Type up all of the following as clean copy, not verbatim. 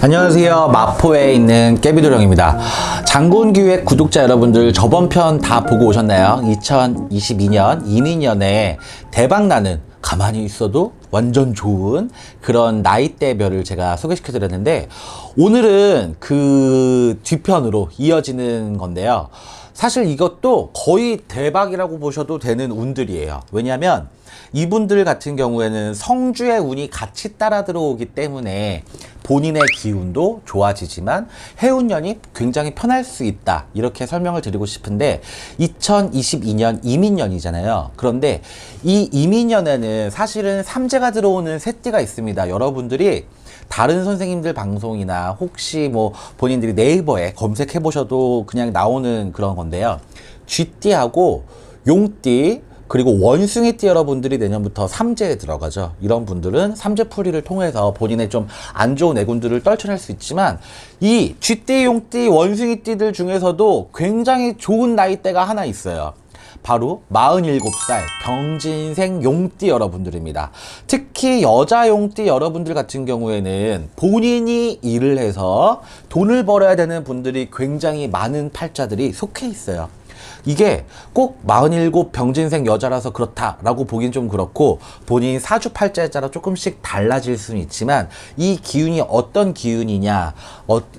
안녕하세요. 마포에 있는 깨비도령입니다. 장군기획 구독자 여러분들 저번 편 다 보고 오셨나요? 2022년 이민년에 대박나는 가만히 있어도 완전 좋은 그런 나이대별을 제가 소개시켜 드렸는데, 오늘은 그 뒤편으로 이어지는 건데요. 사실 이것도 거의 대박이라고 보셔도 되는 운들이에요. 왜냐하면 이분들 같은 경우에는 성주의 운이 같이 따라 들어오기 때문에 본인의 기운도 좋아지지만 해운년이 굉장히 편할 수 있다, 이렇게 설명을 드리고 싶은데, 2022년 이민년이잖아요. 그런데 이 이민년에는 사실은 삼재가 들어오는 새띠가 있습니다. 여러분들이 다른 선생님들 방송이나 혹시 뭐 본인들이 네이버에 검색해 보셔도 그냥 나오는 그런 건데요. 쥐띠하고 용띠 그리고 원숭이띠 여러분들이 내년부터 삼재에 들어가죠. 이런 분들은 삼재풀이를 통해서 본인의 좀 안 좋은 애군들을 떨쳐낼 수 있지만, 이 쥐띠, 용띠, 원숭이띠들 중에서도 굉장히 좋은 나이대가 하나 있어요. 바로 47살 병진생 용띠 여러분들입니다. 특히 여자 용띠 여러분들 같은 경우에는 본인이 일을 해서 돈을 벌어야 되는 분들이 굉장히 많은 팔자들이 속해 있어요. 이게 꼭 47 병진생 여자라서 그렇다라고 보긴 좀 그렇고, 본인 사주팔자에 따라 조금씩 달라질 수는 있지만, 이 기운이 어떤 기운이냐,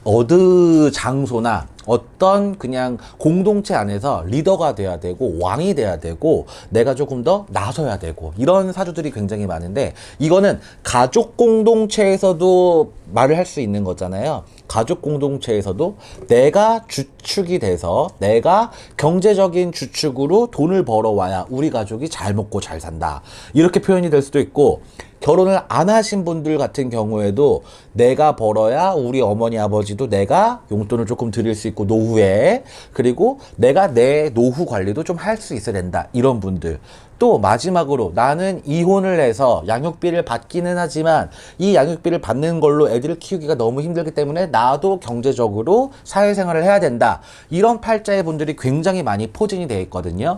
어느 장소나 어떤 그냥 공동체 안에서 리더가 돼야 되고 왕이 돼야 되고 내가 조금 더 나서야 되고, 이런 사주들이 굉장히 많은데, 이거는 가족 공동체에서도 말을 할 수 있는 거잖아요. 가족 공동체에서도 내가 주축이 돼서 내가 경제적인 주축으로 돈을 벌어와야 우리 가족이 잘 먹고 잘 산다, 이렇게 표현이 될 수도 있고, 결혼을 안 하신 분들 같은 경우에도 내가 벌어야 우리 어머니 아버지도 내가 용돈을 조금 드릴 수 있고 노후에, 그리고 내가 내 노후 관리도 좀 할 수 있어야 된다, 이런 분들. 또 마지막으로 나는 이혼을 해서 양육비를 받기는 하지만 이 양육비를 받는 걸로 애들을 키우기가 너무 힘들기 때문에 나도 경제적으로 사회생활을 해야 된다, 이런 팔자의 분들이 굉장히 많이 포진이 되어 있거든요.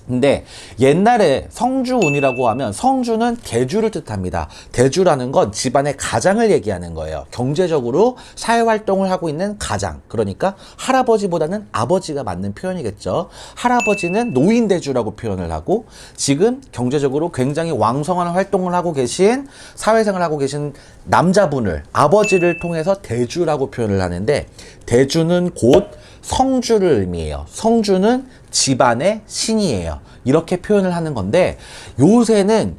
근데 옛날에 성주운이라고 하면, 성주는 대주를 뜻합니다. 대주라는 건 집안의 가장을 얘기하는 거예요. 경제적으로 사회활동을 하고 있는 가장, 그러니까 할아버지보다는 아버지가 맞는 표현이겠죠. 할아버지는 노인대주라고 표현을 하고, 지금 경제적으로 굉장히 왕성한 활동을 하고 계신, 사회생활을 하고 계신 남자분을, 아버지를 통해서 대주라고 표현을 하는데, 대주는 곧 성주를 의미해요. 성주는 집안의 신이에요. 이렇게 표현을 하는 건데, 요새는,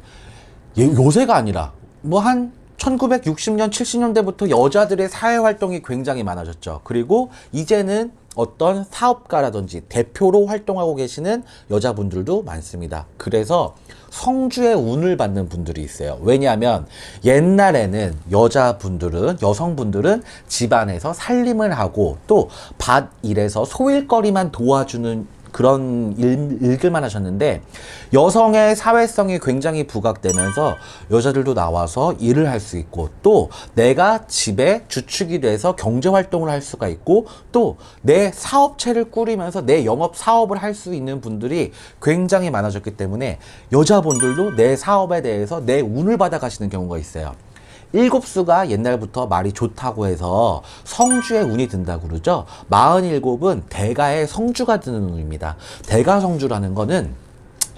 요새가 아니라 뭐 한 1960년, 70년대부터 여자들의 사회활동이 굉장히 많아졌죠. 그리고 이제는 어떤 사업가라든지 대표로 활동하고 계시는 여자분들도 많습니다. 그래서 성주의 운을 받는 분들이 있어요. 왜냐하면 옛날에는 여자분들은, 여성분들은 집안에서 살림을 하고 또 밭일에서 소일거리만 도와주는 그런 일들만 하셨는데, 여성의 사회성이 굉장히 부각되면서 여자들도 나와서 일을 할 수 있고, 또 내가 집에 주축이 돼서 경제활동을 할 수가 있고, 또 내 사업체를 꾸리면서 내 영업 사업을 할 수 있는 분들이 굉장히 많아졌기 때문에 여자분들도 내 사업에 대해서 내 운을 받아 가시는 경우가 있어요. 일곱수가 옛날부터 말이 좋다고 해서 성주에 운이 든다고 그러죠. 47은 대가의 성주가 드는 운입니다. 대가성주라는 거는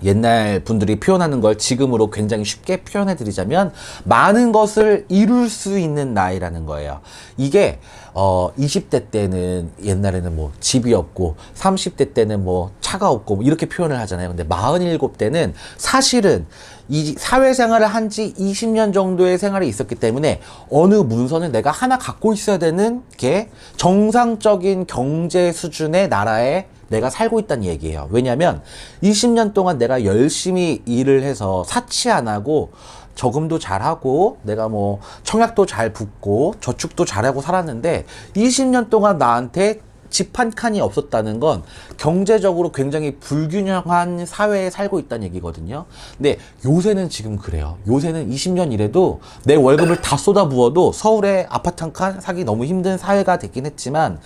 옛날 분들이 표현하는 걸 지금으로 굉장히 쉽게 표현해 드리자면, 많은 것을 이룰 수 있는 나이라는 거예요. 이게 20대 때는 옛날에는 뭐 집이 없고 30대 때는 뭐 차가 없고 뭐 이렇게 표현을 하잖아요. 근데 47대는 사실은 이 사회생활을 한 지 20년 정도의 생활이 있었기 때문에 어느 문서는 내가 하나 갖고 있어야 되는 게 정상적인 경제 수준의 나라에 내가 살고 있다는 얘기예요. 왜냐하면 20년 동안 내가 열심히 일을 해서 사치 안 하고 저금도 잘하고 내가 뭐 청약도 잘 붓고 저축도 잘하고 살았는데, 20년 동안 나한테 집 한 칸이 없었다는 건 경제적으로 굉장히 불균형한 사회에 살고 있다는 얘기거든요. 근데 요새는 지금 그래요. 요새는 20년 일해도 내 월급을 다 쏟아부어도 서울에 아파트 한 칸 사기 너무 힘든 사회가 됐긴 했지만,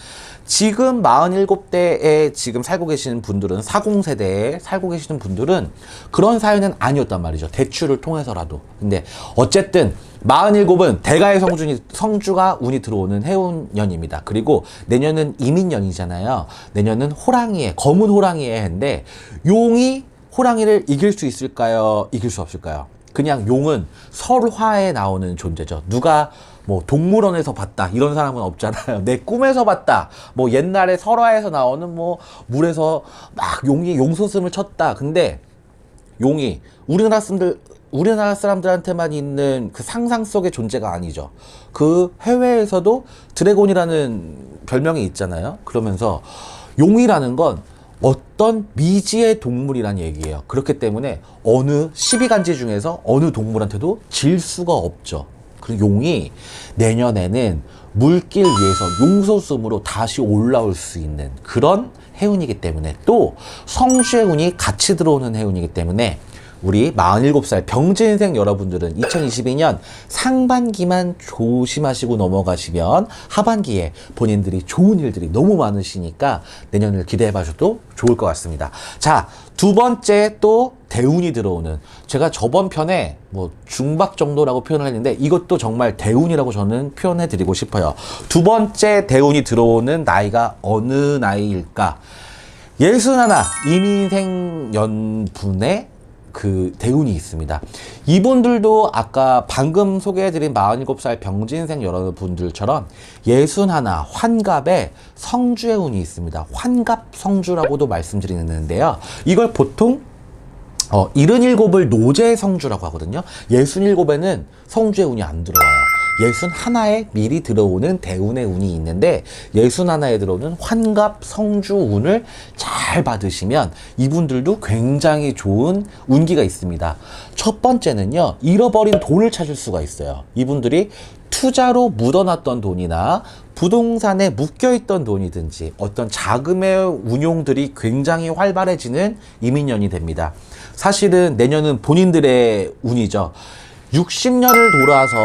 지금 47대에 지금 살고 계시는 분들은, 40세대에 살고 계시는 분들은 그런 사회는 아니었단 말이죠. 대출을 통해서라도. 근데 어쨌든 47은 대가의 성주가 운이 들어오는 해운년입니다. 그리고 내년은 이민년이잖아요. 내년은 호랑이의, 검은 호랑이의 해인데, 용이 호랑이를 이길 수 있을까요? 이길 수 없을까요? 그냥 용은 설화에 나오는 존재죠. 누가 뭐 동물원에서 봤다 이런 사람은 없잖아요. 내 꿈에서 봤다. 뭐 옛날에 설화에서 나오는 뭐 물에서 막 용이 용솟음을 쳤다. 근데 용이 우리나라 사람들한테만 있는 그 상상 속의 존재가 아니죠. 그 해외에서도 드래곤이라는 별명이 있잖아요. 그러면서 용이라는 건 어떤 미지의 동물이란 얘기예요. 그렇기 때문에 어느 12간지 중에서 어느 동물한테도 질 수가 없죠. 그리고 용이 내년에는 물길 위에서 용솟음으로 다시 올라올 수 있는 그런 해운이기 때문에, 또 성주의 운이 같이 들어오는 해운이기 때문에 우리 47살 병진생 여러분들은 2022년 상반기만 조심하시고 넘어가시면 하반기에 본인들이 좋은 일들이 너무 많으시니까 내년을 기대해 봐줘도 좋을 것 같습니다. 자, 두 번째 또 대운이 들어오는, 제가 저번 편에 뭐 중박 정도라고 표현을 했는데 이것도 정말 대운이라고 저는 표현해 드리고 싶어요. 두 번째 대운이 들어오는 나이가 어느 나이일까? 61 이민생 연분의 그 대운이 있습니다. 이분들도 아까 방금 소개해드린 47살 병진생 여러분들처럼 61 환갑에 성주의 운이 있습니다. 환갑 성주라고도 말씀드리는데요. 이걸 보통 77을 노제 성주라고 하거든요. 67에는 성주의 운이 안 들어와요. 61에 미리 들어오는 대운의 운이 있는데 61에 들어오는 환갑 성주 운을 잘 받으시면 이분들도 굉장히 좋은 운기가 있습니다. 첫 번째는요, 잃어버린 돈을 찾을 수가 있어요. 이분들이 투자로 묻어놨던 돈이나 부동산에 묶여있던 돈이든지 어떤 자금의 운용들이 굉장히 활발해지는 이민년이 됩니다. 사실은 내년은 본인들의 운이죠. 60년을 돌아서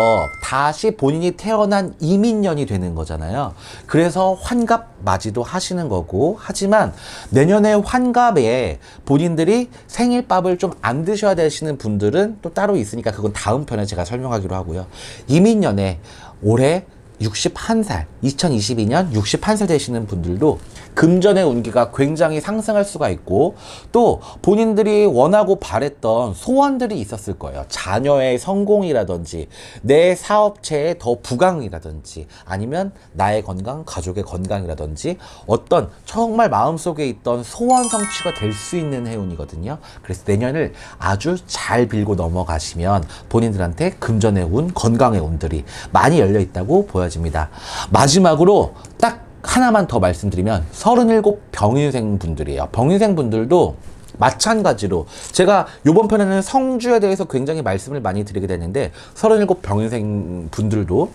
다시 본인이 태어난 이민년이 되는 거잖아요. 그래서 환갑 맞이도 하시는 거고, 하지만 내년에 환갑에 본인들이 생일밥을 좀 안 드셔야 되시는 분들은 또 따로 있으니까 그건 다음 편에 제가 설명하기로 하고요. 이민년에 올해 61살, 2022년 61살 되시는 분들도 금전의 운기가 굉장히 상승할 수가 있고, 또 본인들이 원하고 바랬던 소원들이 있었을 거예요. 자녀의 성공이라든지 내 사업체의 더 부강이라든지 아니면 나의 건강, 가족의 건강이라든지 어떤 정말 마음속에 있던 소원 성취가 될 수 있는 해운이거든요. 그래서 내년을 아주 잘 빌고 넘어가시면 본인들한테 금전의 운, 건강의 운들이 많이 열려 있다고 보여집니다. 마지막으로 딱 하나만 더 말씀드리면 37 병인생 분들이에요. 병인생 분들도 마찬가지로 제가 이번 편에는 성주에 대해서 굉장히 말씀을 많이 드리게 되는데 37 병인생 분들도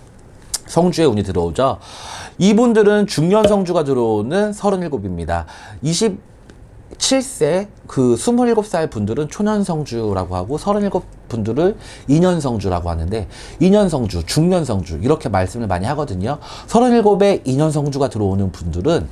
성주에 운이 들어오죠. 이분들은 중년 성주가 들어오는 37입니다. 27세 그 27살 분들은 초년 성주라고 하고 37 분들을 2년 성주라고 하는데, 2년 성주, 중년 성주 이렇게 말씀을 많이 하거든요. 37에 2년 성주가 들어오는 분들은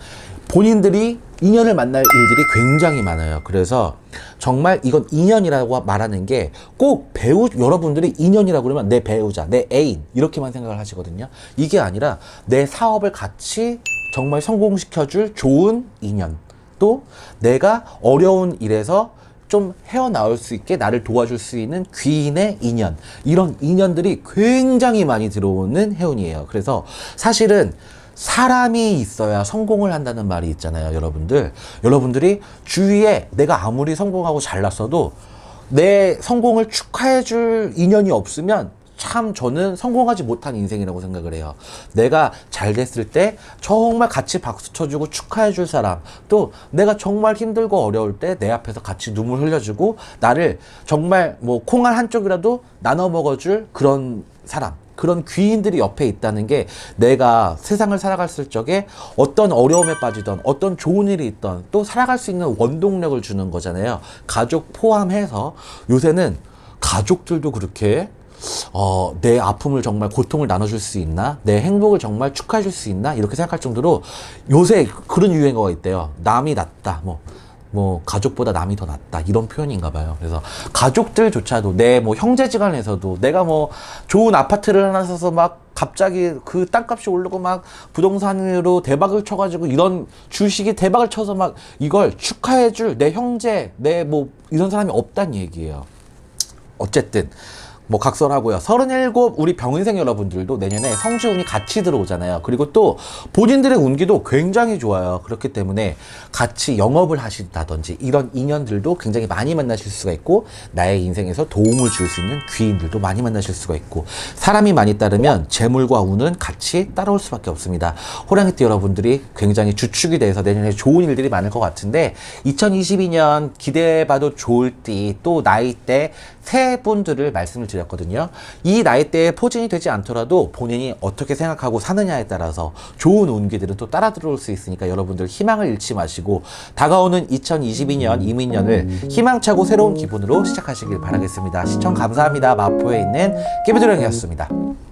본인들이 인연을 만날 일들이 굉장히 많아요. 그래서 정말 이건 인연이라고 말하는 게 꼭 여러분들이 인연이라고 그러면 내 배우자, 내 애인 이렇게만 생각을 하시거든요. 이게 아니라 내 사업을 같이 정말 성공시켜줄 좋은 인연, 또 내가 어려운 일에서 좀 헤어나올 수 있게 나를 도와줄 수 있는 귀인의 인연, 이런 인연들이 굉장히 많이 들어오는 해운이에요. 그래서 사실은 사람이 있어야 성공을 한다는 말이 있잖아요. 여러분들이 주위에 내가 아무리 성공하고 잘났어도 내 성공을 축하해줄 인연이 없으면 참 저는 성공하지 못한 인생이라고 생각을 해요. 내가 잘 됐을 때 정말 같이 박수 쳐주고 축하해줄 사람, 또 내가 정말 힘들고 어려울 때 내 앞에서 같이 눈물 흘려주고 나를 정말 뭐 콩알 한쪽이라도 나눠 먹어줄 그런 사람, 그런 귀인들이 옆에 있다는 게 내가 세상을 살아갔을 적에 어떤 어려움에 빠지던 어떤 좋은 일이 있던 또 살아갈 수 있는 원동력을 주는 거잖아요. 가족 포함해서 요새는 가족들도 그렇게 내 아픔을 정말 고통을 나눠줄 수 있나? 내 행복을 정말 축하해줄 수 있나? 이렇게 생각할 정도로 요새 그런 유행어가 있대요. 남이 낫다. 뭐 가족보다 남이 더 낫다 이런 표현인가 봐요. 그래서 가족들조차도 내 뭐 형제지간에서도 내가 뭐 좋은 아파트를 하나 사서 막 갑자기 그 땅값이 오르고 막 부동산으로 대박을 쳐가지고 이런 주식이 대박을 쳐서 막 이걸 축하해줄 내 형제 내 뭐 이런 사람이 없단 얘기예요. 어쨌든 뭐 각설하고요. 37 우리 병인생 여러분들도 내년에 성시운이 같이 들어오잖아요. 그리고 또 본인들의 운기도 굉장히 좋아요. 그렇기 때문에 같이 영업을 하신다든지 이런 인연들도 굉장히 많이 만나실 수가 있고 나의 인생에서 도움을 줄 수 있는 귀인들도 많이 만나실 수가 있고 사람이 많이 따르면 재물과 운은 같이 따라올 수밖에 없습니다. 호랑이띠 여러분들이 굉장히 주축이 돼서 내년에 좋은 일들이 많을 것 같은데 2022년 기대해봐도 좋을 띠 또 나이대 세 분들을 말씀을 드렸거든요. 이 나이대에 포진이 되지 않더라도 본인이 어떻게 생각하고 사느냐에 따라서 좋은 운기들은 또 따라 들어올 수 있으니까 여러분들 희망을 잃지 마시고 다가오는 2022년 이민년을 희망차고 새로운 기분으로 시작하시길 바라겠습니다. 시청 감사합니다. 마포에 있는 깨비도령이었습니다.